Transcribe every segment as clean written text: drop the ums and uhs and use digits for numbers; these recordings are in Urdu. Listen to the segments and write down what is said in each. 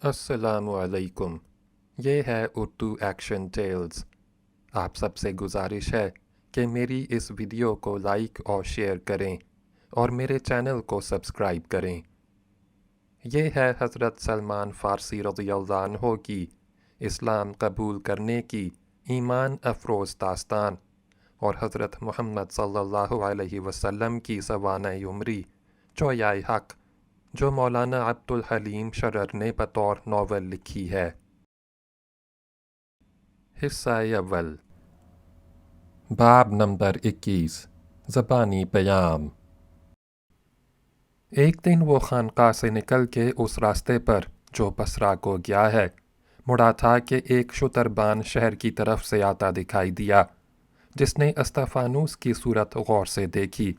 السلام علیکم۔ یہ ہے اردو ایکشن ٹیلز۔ آپ سب سے گزارش ہے کہ میری اس ویڈیو کو لائک اور شیئر کریں اور میرے چینل کو سبسکرائب کریں۔ یہ ہے حضرت سلمان فارسی رضی اللہ عنہ کی اسلام قبول کرنے کی ایمان افروز داستان اور حضرت محمد صلی اللہ علیہ وسلم کی سوانح عمری چویائے حق جو مولانا عبد الحلیم شرر نے بطور ناول لکھی ہے۔ حصہ اول، باب نمبر 21، زبانی پیام۔ ایک دن وہ خانقاہ سے نکل کے اس راستے پر جو بصرہ کو گیا ہے مڑا تھا کہ ایک شتربان شہر کی طرف سے آتا دکھائی دیا، جس نے استفانوس کی صورت غور سے دیکھی،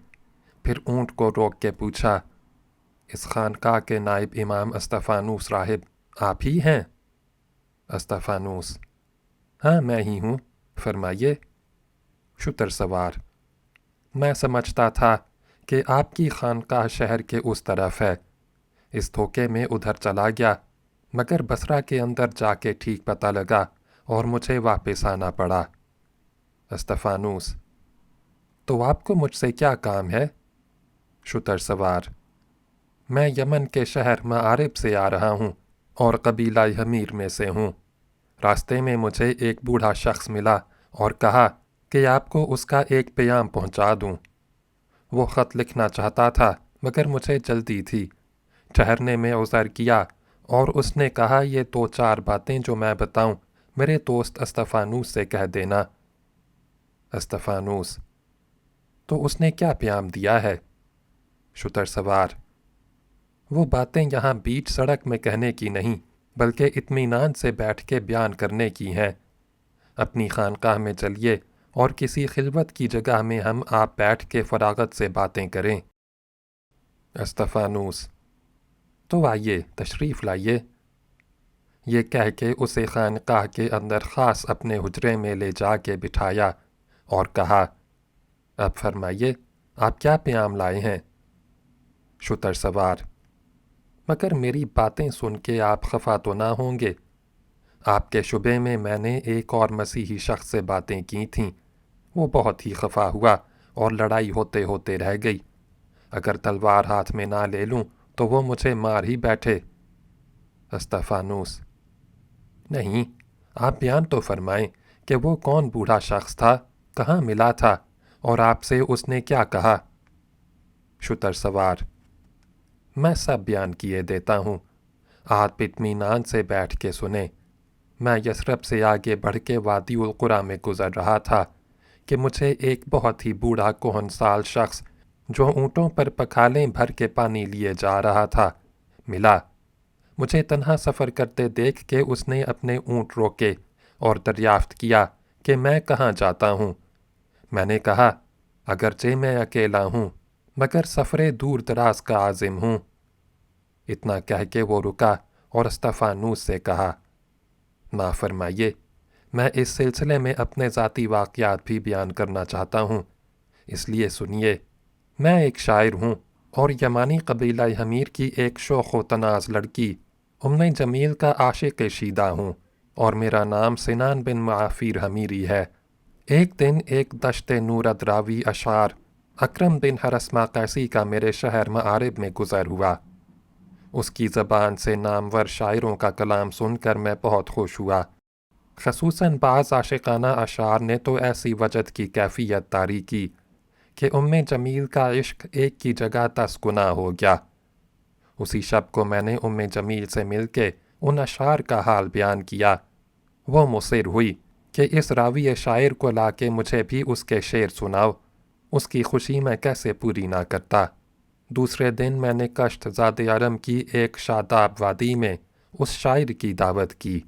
پھر اونٹ کو روک کے پوچھا، اس خانقاہ کے نائب امام استفانوس راہب آپ ہی ہیں؟ استفانوس: ہاں میں ہی ہوں، فرمائیے۔ شتر سوار: میں سمجھتا تھا کہ آپ کی خانقاہ شہر کے اس طرف ہے، اس دھوکے میں ادھر چلا گیا، مگر بصرہ کے اندر جا کے ٹھیک پتہ لگا اور مجھے واپس آنا پڑا۔ استفانوس: تو آپ کو مجھ سے کیا کام ہے؟ شتر سوار: میں یمن کے شہر معارب سے آ رہا ہوں اور قبیلہ حمیر میں سے ہوں۔ راستے میں مجھے ایک بوڑھا شخص ملا اور کہا کہ آپ کو اس کا ایک پیام پہنچا دوں۔ وہ خط لکھنا چاہتا تھا مگر مجھے جلدی تھی، ٹھہرنے میں عذر کیا اور اس نے کہا یہ 2-4 باتیں جو میں بتاؤں میرے دوست استفانوس سے کہہ دینا۔ استفانوس: تو اس نے کیا پیام دیا ہے؟ شتر سوار: وہ باتیں یہاں بیچ سڑک میں کہنے کی نہیں بلکہ اطمینان سے بیٹھ کے بیان کرنے کی ہیں۔ اپنی خانقاہ میں چلیے اور کسی خلوت کی جگہ میں ہم آپ بیٹھ کے فراغت سے باتیں کریں۔ استفانوس: تو آئیے تشریف لائیے۔ یہ کہہ کے اسے خانقاہ کے اندر خاص اپنے حجرے میں لے جا کے بٹھایا اور کہا، اب فرمائیے آپ کیا پیام لائے ہیں؟ شتر سوار: مگر میری باتیں سن کے آپ خفا تو نہ ہوں گے؟ آپ کے شبے میں نے ایک اور مسیحی شخص سے باتیں کی تھیں، وہ بہت ہی خفا ہوا اور لڑائی ہوتے ہوتے رہ گئی۔ اگر تلوار ہاتھ میں نہ لے لوں تو وہ مجھے مار ہی بیٹھے۔ استفانوس: نہیں، آپ بیان تو فرمائیں کہ وہ کون بوڑھا شخص تھا، کہاں ملا تھا اور آپ سے اس نے کیا کہا؟ شتر سوار: میں سب بیان کیے دیتا ہوں، آپ اطمینان سے بیٹھ کے سنیں۔ میں یثرب سے آگے بڑھ کے وادی القریٰ میں گزر رہا تھا کہ مجھے ایک بہت ہی بوڑھا کہن سال شخص جو اونٹوں پر پکھالیں بھر کے پانی لیے جا رہا تھا ملا۔ مجھے تنہا سفر کرتے دیکھ کے اس نے اپنے اونٹ روکے اور دریافت کیا کہ میں کہاں جاتا ہوں۔ میں نے کہا، اگرچہ میں اکیلا ہوں مگر سفر دور دراز کا عازم ہوں۔ اتنا کہہ کے وہ رکا اور استفانوس سے کہا، معاف فرمائیے، میں اس سلسلے میں اپنے ذاتی واقعات بھی بیان کرنا چاہتا ہوں، اس لیے سنیے۔ میں ایک شاعر ہوں اور یمانی قبیلہ حمیر کی ایک شوخ و طناز لڑکی ام جمیل کا عاشق شیدہ ہوں اور میرا نام سنان بن معافیر حمیری ہے۔ ایک دن ایک دشت نورد راوی اشعار اکرم بن حرس ماقیسی کا میرے شہر معارب میں گزر ہوا۔ اس کی زبان سے نامور شاعروں کا کلام سن کر میں بہت خوش ہوا، خصوصاً بعض عاشقانہ اشعار نے تو ایسی وجد کی کیفیت طاری کی کہ ام جمیل کا عشق ایک کی جگہ 10 گنا ہو گیا۔ اسی شب کو میں نے ام جمیل سے مل کے ان اشعار کا حال بیان کیا۔ وہ مصر ہوئی کہ اس راوی شاعر کو لا کے مجھے بھی اس کے شعر سناؤ، اس کی خوشی میں کیسے پوری نہ کرتا۔ دوسرے دن میں نے کشت زاد عرم کی ایک شاداب وادی میں اس شاعر کی دعوت کی۔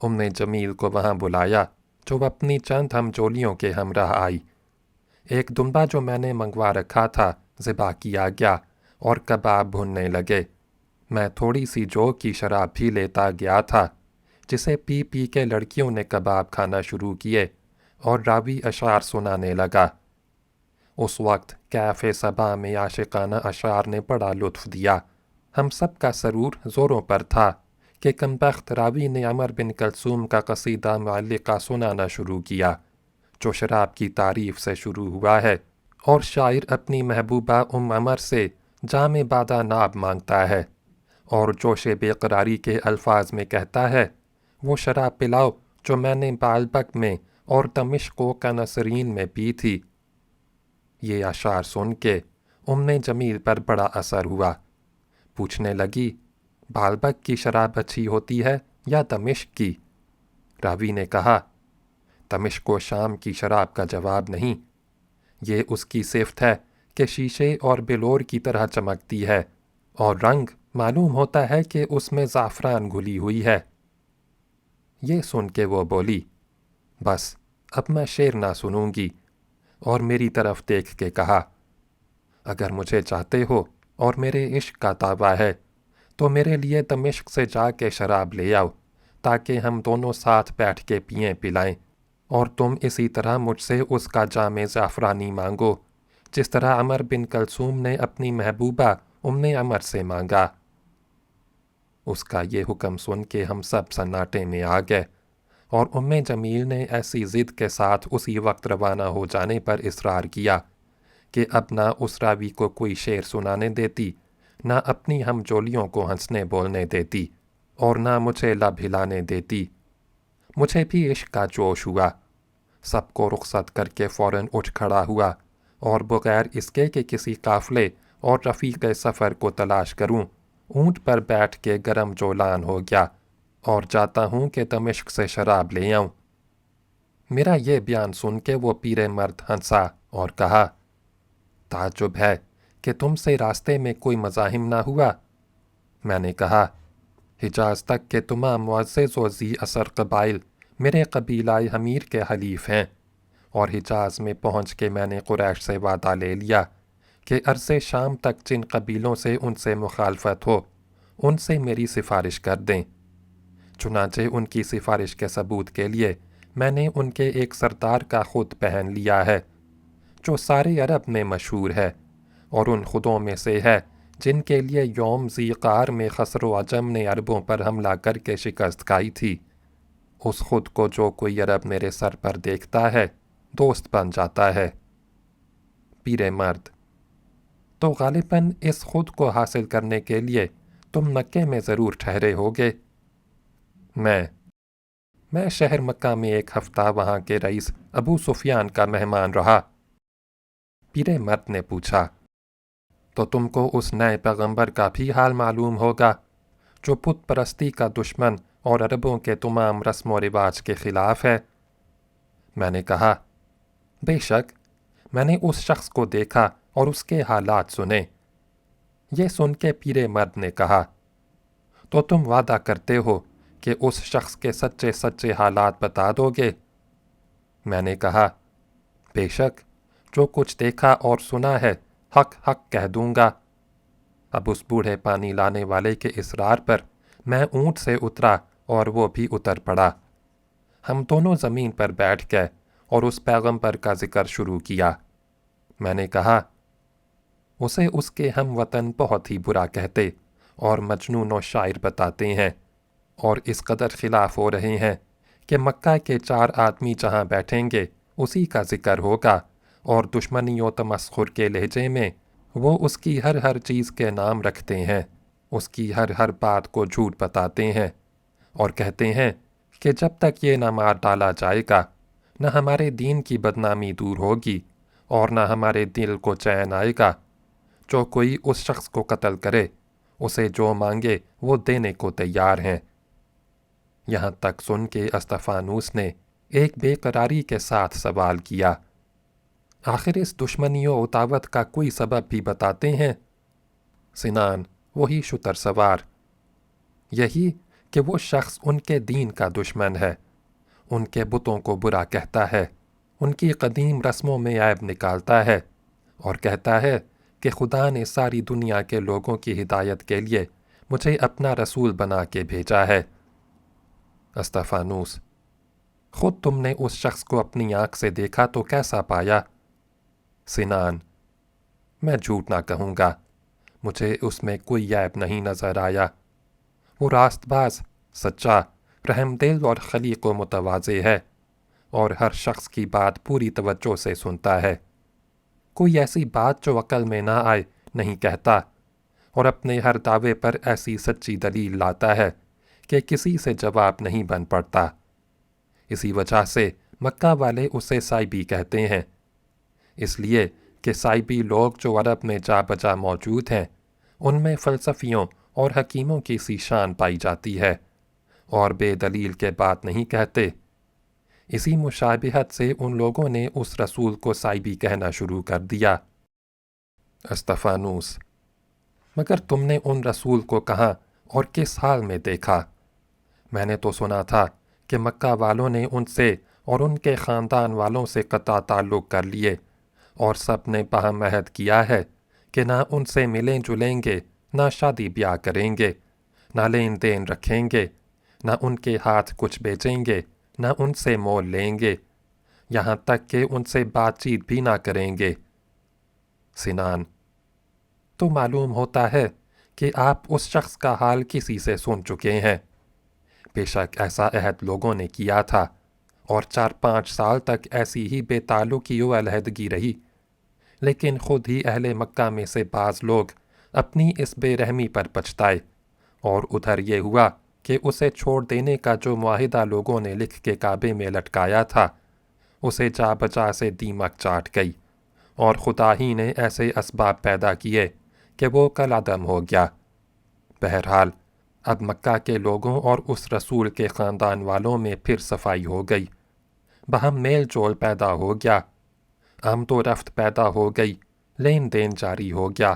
ام جمیل کو وہاں بلایا جو اپنی چند ہم جولیوں کے ہمراہ آئی۔ ایک دمبا جو میں نے منگوا رکھا تھا ذبح کیا گیا اور کباب بھننے لگے۔ میں تھوڑی سی جو کی شراب بھی لیتا گیا تھا، جسے پی پی کے لڑکیوں نے کباب کھانا شروع کیے اور راوی اشعار سنانے لگا۔ اس وقت کیف صبا میں عاشقانہ اشعار نے بڑا لطف دیا۔ ہم سب کا سرور زوروں پر تھا کہ کمبخت راوی نے عمر بن کلثوم کا قصیدہ معلقہ سنانا شروع کیا جو شراب کی تعریف سے شروع ہوا ہے، اور شاعر اپنی محبوبہ عمر سے جام بادہ ناب مانگتا ہے اور جوش بے قراری کے الفاظ میں کہتا ہے، وہ شراب پلاؤ جو میں نے بالبک میں اور دمشق و کنسرین میں پی تھی۔ یہ اشعار سن کے جمیل پر بڑا اثر ہوا۔ پوچھنے لگی، بالبک کی شراب اچھی ہوتی ہے یا دمشق کی؟ راوی نے کہا، دمشق و شام کی شراب کا جواب نہیں، یہ اس کی صفت ہے کہ شیشے اور بلور کی طرح چمکتی ہے، اور رنگ معلوم ہوتا ہے کہ اس میں زعفران گھلی ہوئی ہے۔ یہ سن کے وہ بولی، بس اب میں شعر نہ سنوں گی، اور میری طرف دیکھ کے کہا، اگر مجھے چاہتے ہو اور میرے عشق کا دعویٰ ہے تو میرے لیے دمشق سے جا کے شراب لے آؤ تاکہ ہم دونوں ساتھ بیٹھ کے پئیں پلائیں، اور تم اسی طرح مجھ سے اس کا جام زعفرانی مانگو جس طرح عمر بن کلثوم نے اپنی محبوبہ عمر سے مانگا۔ اس کا یہ حکم سن کے ہم سب سناٹے میں آ گئے، اور جمیل نے ایسی ضد کے ساتھ اسی وقت روانہ ہو جانے پر اصرار کیا کہ اب نہ اس راوی کو کوئی شعر سنانے دیتی، نہ اپنی ہم جولیوں کو ہنسنے بولنے دیتی، اور نہ مجھے لب ہلانے دیتی۔ مجھے بھی عشق کا جوش ہوا، سب کو رخصت کر کے فوراً اٹھ کھڑا ہوا، اور بغیر اس کے کہ کسی قافلے اور رفیق سفر کو تلاش کروں، اونٹ پر بیٹھ کے گرم جولان ہو گیا اور جاتا ہوں کہ دمشق سے شراب لے آؤں۔ میرا یہ بیان سن کے وہ پیر مرد ہنسا اور کہا، تعجب ہے کہ تم سے راستے میں کوئی مزاحم نہ ہوا؟ میں نے کہا، حجاز تک کے تمام معزز و ذی اثر قبائل میرے قبیلہ حمیر کے حلیف ہیں، اور حجاز میں پہنچ کے میں نے قریش سے وعدہ لے لیا کہ عرض شام تک جن قبیلوں سے ان سے مخالفت ہو ان سے میری سفارش کر دیں۔ چنانچہ ان کی سفارش کے ثبوت کے لیے میں نے ان کے ایک سردار کا خود پہن لیا ہے جو سارے عرب میں مشہور ہے، اور ان خودوں میں سے ہے جن کے لیے یوم ذی قار میں خسر و عجم نے عربوں پر حملہ کر کے شکست کھائی تھی۔ اس خود کو جو کوئی عرب میرے سر پر دیکھتا ہے دوست بن جاتا ہے۔ پیر مرد، تو غالباً اس خود کو حاصل کرنے کے لیے تم مکے میں ضرور ٹھہرے ہوگے۔ میں شہر مکہ میں ایک ہفتہ وہاں کے رئیس ابو سفیان کا مہمان رہا۔ پیر مرد نے پوچھا، تو تم کو اس نئے پیغمبر کا بھی حال معلوم ہوگا جو بت پرستی کا دشمن اور عربوں کے تمام رسم و رواج کے خلاف ہے؟ میں نے کہا، بے شک میں نے اس شخص کو دیکھا اور اس کے حالات سنے۔ یہ سن کے پیر مرد نے کہا، تو تم وعدہ کرتے ہو کہ اس شخص کے سچے سچے حالات بتا دو گے؟ میں نے کہا، بے شک جو کچھ دیکھا اور سنا ہے حق حق کہہ دوں گا۔ اب اس بوڑھے پانی لانے والے کے اصرار پر میں اونٹ سے اترا اور وہ بھی اتر پڑا۔ ہم دونوں زمین پر بیٹھ گئے اور اس پیغمبر کا ذکر شروع کیا۔ میں نے کہا، اسے اس کے ہم وطن بہت ہی برا کہتے اور مجنون و شاعر بتاتے ہیں، اور اس قدر خلاف ہو رہے ہیں کہ مکہ کے 4 آدمی جہاں بیٹھیں گے اسی کا ذکر ہوگا، اور دشمنی و تمسخر کے لہجے میں وہ اس کی ہر چیز کے نام رکھتے ہیں، اس کی ہر بات کو جھوٹ بتاتے ہیں، اور کہتے ہیں کہ جب تک یہ نہ مار ڈالا جائے گا نہ ہمارے دین کی بدنامی دور ہوگی اور نہ ہمارے دل کو چین آئے گا۔ جو کوئی اس شخص کو قتل کرے اسے جو مانگے وہ دینے کو تیار ہیں۔ یہاں تک سن کے استفانوس نے ایک بے قراری کے ساتھ سوال کیا، آخر اس دشمنی و عداوت کا کوئی سبب بھی بتاتے ہیں؟ سنان وہی شتر سوار، یہی کہ وہ شخص ان کے دین کا دشمن ہے، ان کے بتوں کو برا کہتا ہے، ان کی قدیم رسموں میں عیب نکالتا ہے، اور کہتا ہے کہ خدا نے ساری دنیا کے لوگوں کی ہدایت کے لیے مجھے اپنا رسول بنا کے بھیجا ہے۔ استفانوس، خود تم نے اس شخص کو اپنی آنکھ سے دیکھا تو کیسا پایا؟ سنان، میں جھوٹ نہ کہوں گا، مجھے اس میں کوئی عیب نہیں نظر آیا۔ وہ راست باز سچا، رحم دل اور خلیق و متواضع ہے، اور ہر شخص کی بات پوری توجہ سے سنتا ہے۔ کوئی ایسی بات جو عقل میں نہ آئے نہیں کہتا، اور اپنے ہر دعوے پر ایسی سچی دلیل لاتا ہے کہ کسی سے جواب نہیں بن پڑتا۔ اسی وجہ سے مکہ والے اسے سائبی کہتے ہیں، اس لیے کہ سائبی لوگ جو عرب میں جا بجا موجود ہیں، ان میں فلسفیوں اور حکیموں کی سی شان پائی جاتی ہے، اور بے دلیل کے بات نہیں کہتے۔ اسی مشابہت سے ان لوگوں نے اس رسول کو سائبی کہنا شروع کر دیا۔ استفانوس: مگر تم نے ان رسول کو کہاں اور کس حال میں دیکھا؟ میں نے تو سنا تھا کہ مکہ والوں نے ان سے اور ان کے خاندان والوں سے قطع تعلق کر لیے، اور سب نے باہم عہد کیا ہے کہ نہ ان سے ملیں جلیں گے، نہ شادی بیاہ کریں گے، نہ لین دین رکھیں گے، نہ ان کے ہاتھ کچھ بیچیں گے، نہ ان سے مول لیں گے، یہاں تک کہ ان سے بات چیت بھی نہ کریں گے۔ سنان: تو معلوم ہوتا ہے کہ آپ اس شخص کا حال کسی سے سن چکے ہیں۔ بے شک ایسا عہد لوگوں نے کیا تھا، اور 4-5 سال تک ایسی ہی بے تعلقی و علیحدگی رہی، لیکن خود ہی اہل مکہ میں سے بعض لوگ اپنی اس بے رحمی پر پچھتائے، اور ادھر یہ ہوا کہ اسے چھوڑ دینے کا جو معاہدہ لوگوں نے لکھ کے کعبے میں لٹکایا تھا، اسے جا بجا سے دیمک چاٹ گئی، اور خدا ہی نے ایسے اسباب پیدا کیے کہ وہ کل عدم ہو گیا۔ بہرحال اب مکہ کے لوگوں اور اس رسول کے خاندان والوں میں پھر صفائی ہو گئی، باہم میل جول پیدا ہو گیا، آمد و رفت پیدا ہو گئی، لین دین جاری ہو گیا۔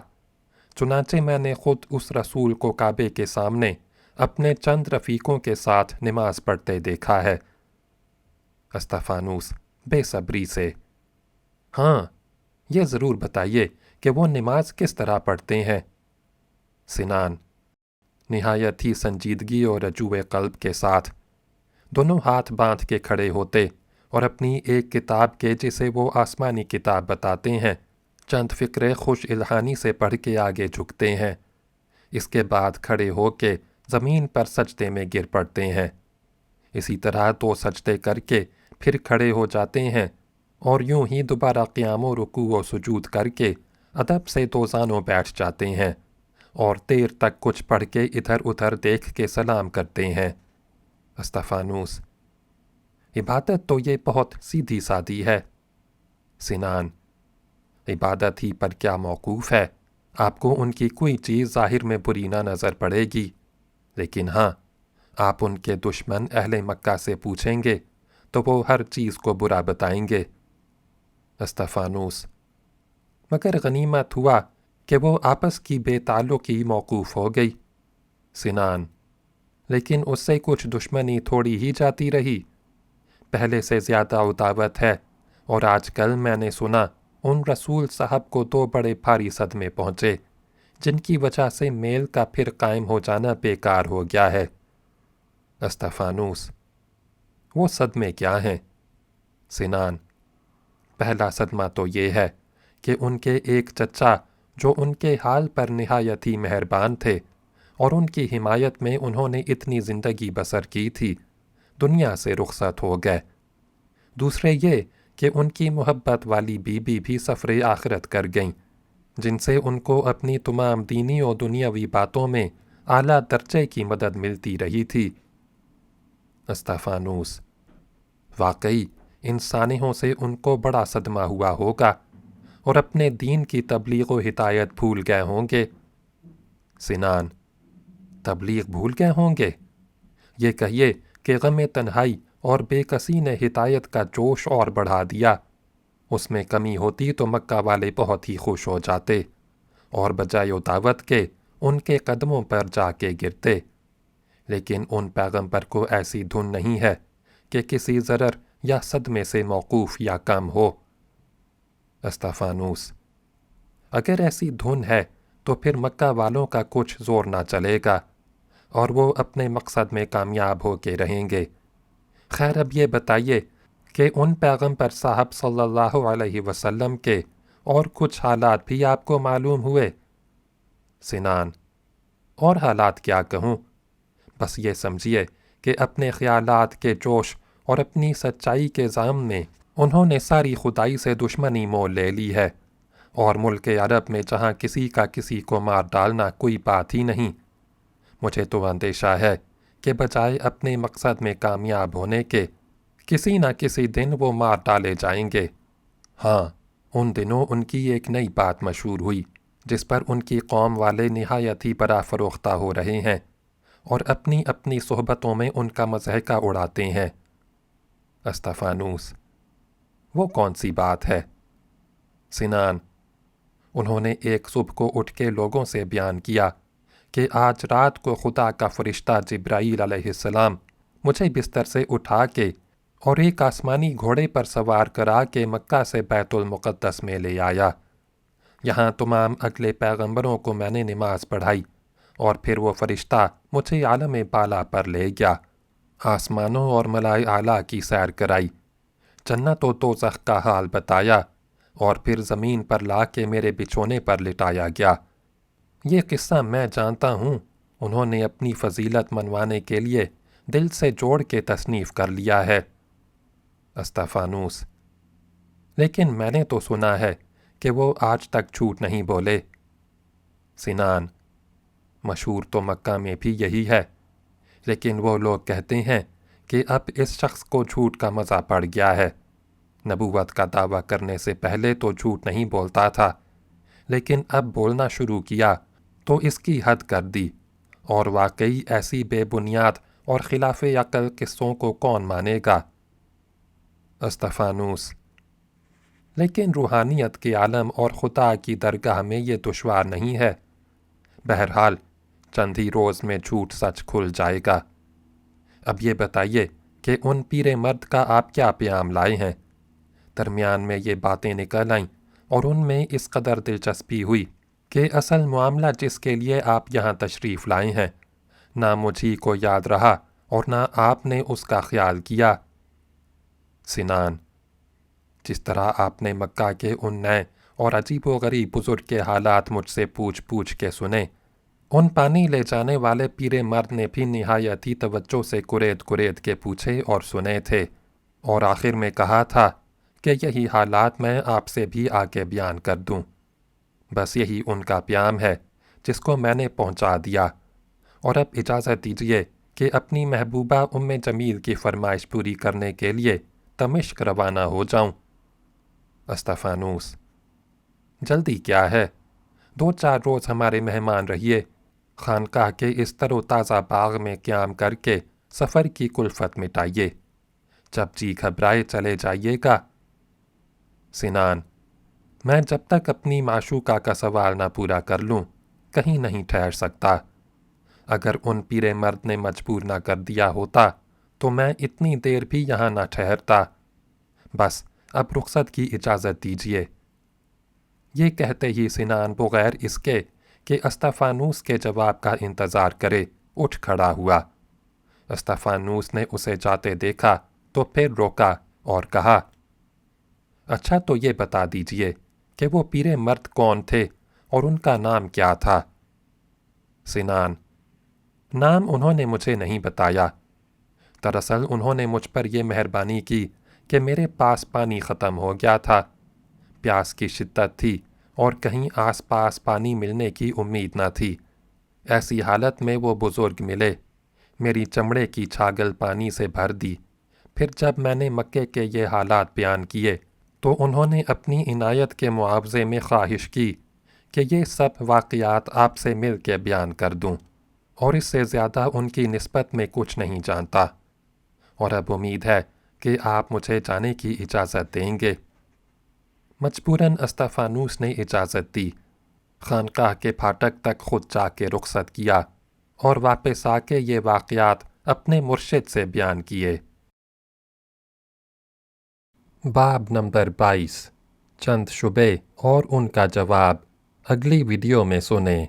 چنانچہ میں نے خود اس رسول کو کعبے کے سامنے اپنے چند رفیقوں کے ساتھ نماز پڑھتے دیکھا ہے۔ استفانوس بے صبری سے: ہاں، یہ ضرور بتائیے کہ وہ نماز کس طرح پڑھتے ہیں؟ سنان: نہایت ہی سنجیدگی اور رجوع قلب کے ساتھ، دونوں ہاتھ باندھ کے کھڑے ہوتے، اور اپنی ایک کتاب کے جسے وہ آسمانی کتاب بتاتے ہیں چند فقرے خوش الحانی سے پڑھ کے آگے جھکتے ہیں، اس کے بعد کھڑے ہو کے زمین پر سجدے میں گر پڑتے ہیں، اسی طرح 2 سجدے کر کے پھر کھڑے ہو جاتے ہیں، اور یوں ہی دوبارہ قیام و رکوع و سجود کر کے ادب سے 2 زانوں بیٹھ جاتے ہیں، اور دیر تک کچھ پڑھ کے ادھر ادھر دیکھ کے سلام کرتے ہیں۔ استفانوس: عبادت تو یہ بہت سیدھی سادی ہے۔ سنان: عبادت ہی پر کیا موقوف ہے، آپ کو ان کی کوئی چیز ظاہر میں بری نہ نظر پڑے گی، لیکن ہاں، آپ ان کے دشمن اہل مکہ سے پوچھیں گے تو وہ ہر چیز کو برا بتائیں گے۔ استفانوس: مگر غنیمت ہوا کہ وہ آپس کی بے تعلقی موقوف ہو گئی۔ سنان: لیکن اس سے کچھ دشمنی تھوڑی ہی جاتی رہی، پہلے سے زیادہ عداوت ہے، اور آج کل میں نے سنا ان رسول صاحب کو 2 بڑے بھاری صدمے پہنچے، جن کی وجہ سے میل کا پھر قائم ہو جانا بیکار ہو گیا ہے۔ استفانوس: وہ صدمے کیا ہیں؟ سنان: پہلا صدمہ تو یہ ہے کہ ان کے ایک چچا جو ان کے حال پر نہایت ہی مہربان تھے، اور ان کی حمایت میں انہوں نے اتنی زندگی بسر کی تھی، دنیا سے رخصت ہو گئے۔ دوسرے یہ کہ ان کی محبت والی بی بی بھی سفر آخرت کر گئیں، جن سے ان کو اپنی تمام دینی و دنیاوی باتوں میں اعلیٰ درجے کی مدد ملتی رہی تھی۔ استفانوس: واقعی ان سانحوں سے ان کو بڑا صدمہ ہوا ہوگا، اور اپنے دین کی تبلیغ و ہدایت بھول گئے ہوں گے۔ سنان: تبلیغ بھول گئے ہوں گے؟ یہ کہیے کہ غم تنہائی اور بے کسی نے ہدایت کا جوش اور بڑھا دیا، اس میں کمی ہوتی تو مکہ والے بہت ہی خوش ہو جاتے، اور بجائے دعوت کے ان کے قدموں پر جا کے گرتے، لیکن ان پیغمبر کو ایسی دھن نہیں ہے کہ کسی ضرر یا صدمے سے موقوف یا کم ہو۔ استفانوس: اگر ایسی دھن ہے تو پھر مکہ والوں کا کچھ زور نہ چلے گا، اور وہ اپنے مقصد میں کامیاب ہو کے رہیں گے۔ خیر اب یہ بتائیے کہ ان پیغمبر صاحب صلی اللہ علیہ وسلم کے اور کچھ حالات بھی آپ کو معلوم ہوئے؟ سنان: اور حالات کیا کہوں، بس یہ سمجھیے کہ اپنے خیالات کے جوش اور اپنی سچائی کے ضام میں انہوں نے ساری خدائی سے دشمنی مول لے لی ہے، اور ملک عرب میں جہاں کسی کا کسی کو مار ڈالنا کوئی بات ہی نہیں، مجھے تو اندیشہ ہے کہ بجائے اپنے مقصد میں کامیاب ہونے کے کسی نہ کسی دن وہ مار ڈالے جائیں گے۔ ہاں، ان دنوں ان کی ایک نئی بات مشہور ہوئی جس پر ان کی قوم والے نہایت ہی برا فروختہ ہو رہے ہیں اور اپنی اپنی صحبتوں میں ان کا مضحکہ اڑاتے ہیں۔ استفانوس: وہ کون سی بات ہے؟ سنان: انہوں نے ایک صبح کو اٹھ کے لوگوں سے بیان کیا کہ آج رات کو خدا کا فرشتہ جبرائیل علیہ السلام مجھے بستر سے اٹھا کے اور ایک آسمانی گھوڑے پر سوار کرا کے مکہ سے بیت المقدس میں لے آیا۔ یہاں تمام اگلے پیغمبروں کو میں نے نماز پڑھائی، اور پھر وہ فرشتہ مجھے عالم بالا پر لے گیا، آسمانوں اور ملائے اعلیٰ کی سیر کرائی، جنت و دوزخ کا حال بتایا، اور پھر زمین پر لا کے میرے بچھونے پر لٹایا گیا۔ یہ قصہ میں جانتا ہوں انہوں نے اپنی فضیلت منوانے کے لیے دل سے جوڑ کے تصنیف کر لیا ہے۔ استفانوس: لیکن میں نے تو سنا ہے کہ وہ آج تک جھوٹ نہیں بولے۔ سنان: مشہور تو مکہ میں بھی یہی ہے، لیکن وہ لوگ کہتے ہیں کہ اب اس شخص کو جھوٹ کا مزہ پڑ گیا ہے۔ نبوت کا دعویٰ کرنے سے پہلے تو جھوٹ نہیں بولتا تھا، لیکن اب بولنا شروع کیا تو اس کی حد کر دی، اور واقعی ایسی بے بنیاد اور خلاف عقل قصوں کو کون مانے گا؟ استفانوس: لیکن روحانیت کے عالم اور خدا کی درگاہ میں یہ دشوار نہیں ہے۔ بہرحال چند ہی روز میں جھوٹ سچ کھل جائے گا۔ اب یہ بتائیے کہ ان پیر مرد کا آپ کیا پیام لائے ہیں؟ درمیان میں یہ باتیں نکل آئیں اور ان میں اس قدر دلچسپی ہوئی کہ اصل معاملہ جس کے لیے آپ یہاں تشریف لائے ہیں نہ مجھی کو یاد رہا اور نہ آپ نے اس کا خیال کیا۔ سنان: جس طرح آپ نے مکہ کے ان نئے اور عجیب و غریب بزرگ کے حالات مجھ سے پوچھ پوچھ کے سنے، ان پانی لے جانے والے پیر مرد نے بھی نہایت ہی توجہ سے کرید کرید کے پوچھے اور سنے تھے، اور آخر میں کہا تھا کہ یہی حالات میں آپ سے بھی آگے بیان کر دوں۔ بس یہی ان کا پیام ہے جس کو میں نے پہنچا دیا، اور اب اجازت دیجیے کہ اپنی محبوبہ ام جمیل کی فرمائش پوری کرنے کے لیے دمشق روانہ ہو جاؤں۔ استفانوس: جلدی کیا ہے؟ 2-4 روز ہمارے مہمان رہیے، خانقاہ کے اس تر و تازہ باغ میں قیام کر کے سفر کی کلفت مٹائیے، جب جی گھبرائے چلے جائیے گا۔ سنان: میں جب تک اپنی معشوقہ کا سوال نہ پورا کر لوں کہیں نہیں ٹھہر سکتا۔ اگر ان پیر مرد نے مجبور نہ کر دیا ہوتا تو میں اتنی دیر بھی یہاں نہ ٹھہرتا۔ بس اب رخصت کی اجازت دیجیے۔ یہ کہتے ہی سنان بغیر اس کے کہ استفانوس کے جواب کا انتظار کرے اٹھ کھڑا ہوا۔ استفانوس نے اسے جاتے دیکھا تو پھر روکا اور کہا: اچھا تو یہ بتا دیجیے کہ وہ پیر مرد کون تھے اور ان کا نام کیا تھا؟ سنان: نام انہوں نے مجھے نہیں بتایا۔ دراصل انہوں نے مجھ پر یہ مہربانی کی کہ میرے پاس پانی ختم ہو گیا تھا، پیاس کی شدت تھی اور کہیں آس پاس پانی ملنے کی امید نہ تھی۔ ایسی حالت میں وہ بزرگ ملے، میری چمڑے کی چھاگل پانی سے بھر دی۔ پھر جب میں نے مکے کے یہ حالات بیان کیے تو انہوں نے اپنی عنایت کے معاوضے میں خواہش کی کہ یہ سب واقعات آپ سے مل کے بیان کر دوں، اور اس سے زیادہ ان کی نسبت میں کچھ نہیں جانتا، اور اب امید ہے کہ آپ مجھے جانے کی اجازت دیں گے۔ مجبوراً استفانوس نے اجازت دی، خانقاہ کے پھاٹک تک خود جا کے رخصت کیا اور واپس آ کے یہ واقعات اپنے مرشد سے بیان کیے۔ باب نمبر 22 چند شبے اور ان کا جواب اگلی ویڈیو میں سنیں۔